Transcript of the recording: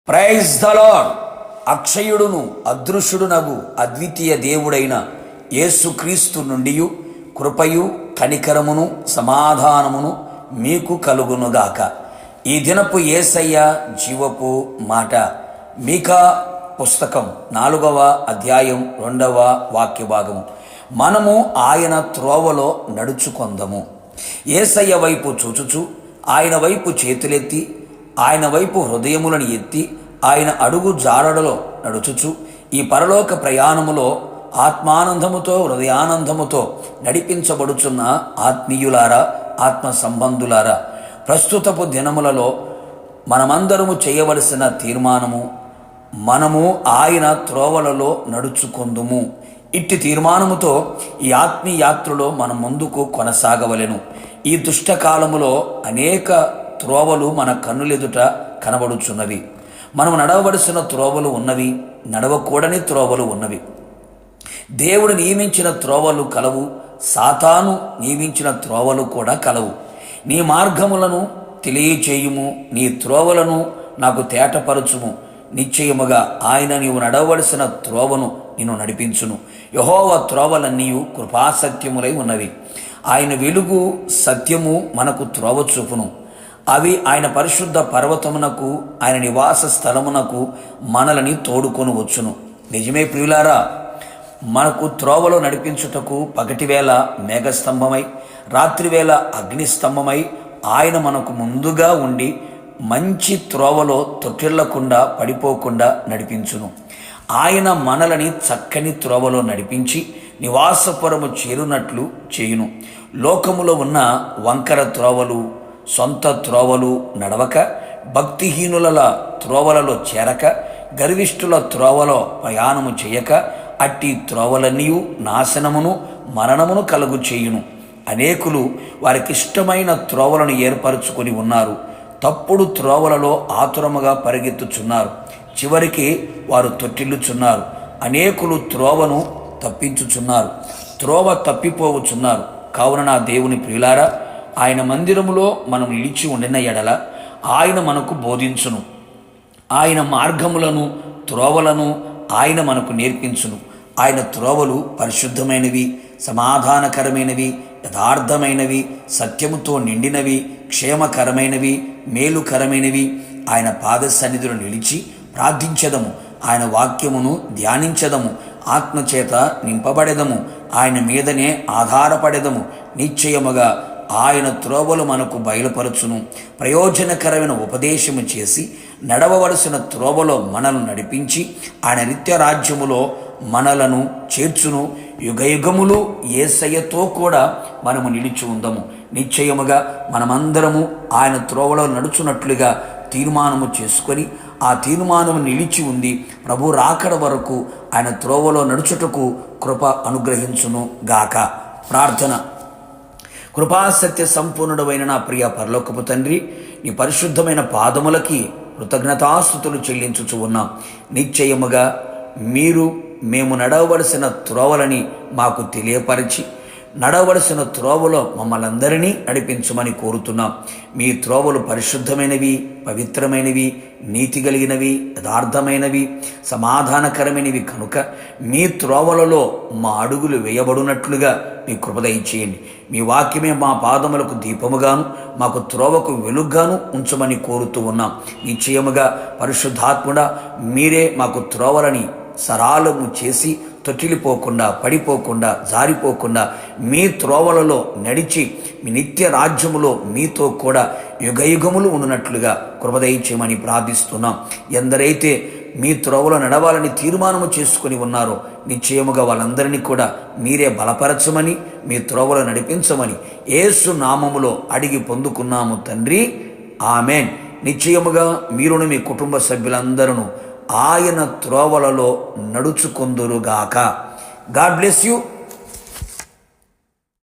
Praise the lord. అక్షయుడును అదృశ్యుడునగు అద్వితీయ దేవుడైన యేసుక్రీస్తు నుండి కృపయు కనికరమును సమాధానమును మీకు కలుగునుగాక. ఈ దినపు యేసయ్య జీవపు మాట. మీకా పుస్తకం 4వ అధ్యాయం 2వ వాక్య భాగము. మనము ఆయన త్రోవలో నడుచుకొందము. యేసయ్య వైపు చూచుచు ఆయన వైపు చేతులెత్తి ఆయన వైపు హృదయములను ఎత్తి ఆయన అడుగు జాడలలో నడుచుచు ఈ పరలోక ప్రయాణములో ఆత్మానందముతో హృదయానందముతో నడిపించబడుచున్న ఆత్మీయులారా, ఆత్మ సంబంధులారా, ప్రస్తుతపు దినములలో మనమందరము చేయవలసిన తీర్మానము, మనము ఆయన త్రోవలలో నడుచుకొందుము. ఇట్టి తీర్మానముతో ఈ ఆత్మీయాత్రలో మనం ముందుకు కొనసాగవలెను. ఈ దుష్టకాలములో అనేక త్రోవలు మన కన్నులెదుట కనబడుచున్నవి. మనం నడవవలసిన త్రోవలు ఉన్నవి, నడవకూడని త్రోవలు ఉన్నవి. దేవుడు నియమించిన త్రోవలు కలవు, సాతాను నియమించిన త్రోవలు కూడా కలవు. నీ మార్గములను తెలియచేయుము, నీ త్రోవలను నాకు తేటపరచుము. నిశ్చయముగా ఆయన నీవు నడవవలసిన త్రోవను నిన్ను నడిపించును. యెహోవా త్రోవలన్నీ కృపాసత్యములై ఉన్నవి. ఆయన వెలుగు సత్యము మనకు త్రోవ చూపును. అవి ఆయన పరిశుద్ధ పర్వతమునకు, ఆయన నివాస స్థలమునకు మనలని తోడుకొని వచ్చును. నిజమే ప్రియులారా, మనకు త్రోవలో నడిపించుటకు పగటివేళ మేఘస్తంభమై, రాత్రివేళ అగ్నిస్తంభమై ఆయన మనకు ముందుగా ఉండి మంచి త్రోవలో తొట్టిల్లకుండా పడిపోకుండా నడిపించును. ఆయన మనలని చక్కని త్రోవలో నడిపించి నివాసపురము చేరునట్లు చేయును. లోకములో ఉన్న వంకర త్రోవలు, సొంత త్రోవలు నడవక, భక్తిహీనుల త్రోవలలో చేరక, గర్విష్ఠుల త్రోవలో ప్రయాణము చేయక, అట్టి త్రోవలన్నీ నాశనమును మరణమును కలుగు చేయును. అనేకులు వారికిష్టమైన త్రోవలను ఏర్పరచుకొని ఉన్నారు. తప్పుడు త్రోవలలో ఆతురముగా పరిగెత్తుచున్నారు. చివరికి వారు తొట్టిల్లుచున్నారు. అనేకులు త్రోవను తప్పించుచున్నారు, త్రోవ తప్పిపోవచున్నారు. కావున నా దేవుని ప్రియులారా, ఆయన మందిరములో మనం నిలిచి ఉండిన ఎడల ఆయన మనకు బోధించును. ఆయన మార్గములను, త్రోవలను ఆయన మనకు నేర్పించును. ఆయన త్రోవలు పరిశుద్ధమైనవి, సమాధానకరమైనవి, యథార్థమైనవి, సత్యముతో నిండినవి, క్షేమకరమైనవి, మేలుకరమైనవి. ఆయన పాద సన్నిధిలో నిలిచి ప్రార్థించదము, ఆయన వాక్యమును ధ్యానించదము, ఆత్మచేత నింపబడెదము, ఆయన మీదనే ఆధారపడెదము. నిశ్చయముగా ఆయన త్రోవలు మనకు బయలుపరచును. ప్రయోజనకరమైన ఉపదేశము చేసి నడవవలసిన త్రోవలో మనల్ని నడిపించి ఆయన నిత్య రాజ్యములో మనలను చేర్చును. యుగయుగములు యేసయ్యతో కూడా మనము నిలిచి ఉందము. నిశ్చయముగా మనమందరము ఆయన త్రోవలో నడుచున్నట్లుగా తీర్మానము చేసుకొని ఆ తీర్మానము నిలిచి ఉంది ప్రభు రాకడ వరకు ఆయన త్రోవలో నడుచుటకు కృప అనుగ్రహించును గాక. ప్రార్థన. కృపాసత్య సంపూర్ణుడైన నా ప్రియ పరలోకపు తండ్రి, నీ పరిశుద్ధమైన పాదములకి కృతజ్ఞతాస్తుతులు చెల్లించుచు ఉన్నాం. నిశ్చయముగా మేము నడవవలసిన త్రోవలని మాకు తెలియపరిచి నడవలసిన త్రోవలో మమ్మల్ని అందరినీ నడిపించమని కోరుతున్నాం. మీ త్రోవలు పరిశుద్ధమైనవి, పవిత్రమైనవి, నీతి కలిగినవి, యథార్థమైనవి, సమాధానకరమైనవి కనుక మీ త్రోవలలో మా అడుగులు వేయబడినట్లుగా మీ కృప దయచేయండి. మీ వాక్యమే మా పాదములకు దీపముగాను, మాకు త్రోవకు వెలుగుగాను ఉంచమని కోరుతూ ఉన్నాం. నిశ్చయముగా పరిశుద్ధాత్ముడా, మీరే మాకు త్రోవలని సరాలము చేసి తొట్టిల్లిపోకుండా, పడిపోకుండా, జారిపోకుండా మీ త్రోవలలో నడిచి మీ నిత్య రాజ్యములో మీతో కూడా యుగయుగములు ఉన్నట్లుగా కృప దయచేయమని ప్రార్థిస్తున్నాం. ఎందరైతే మీ త్రోవలో నడవాలని తీర్మానము చేసుకుని ఉన్నారో నిశ్చయముగా వాళ్ళందరినీ కూడా మీరే బలపరచమని, మీ త్రోవలో నడిపించమని యేసు నామములో అడిగి పొందుకున్నాము తండ్రి, ఆమెన్. నిశ్చయముగా మీరును మీ కుటుంబ సభ్యులందరూ ఆయన త్రోవలలో నడుచుకొందురుగాక. God bless you.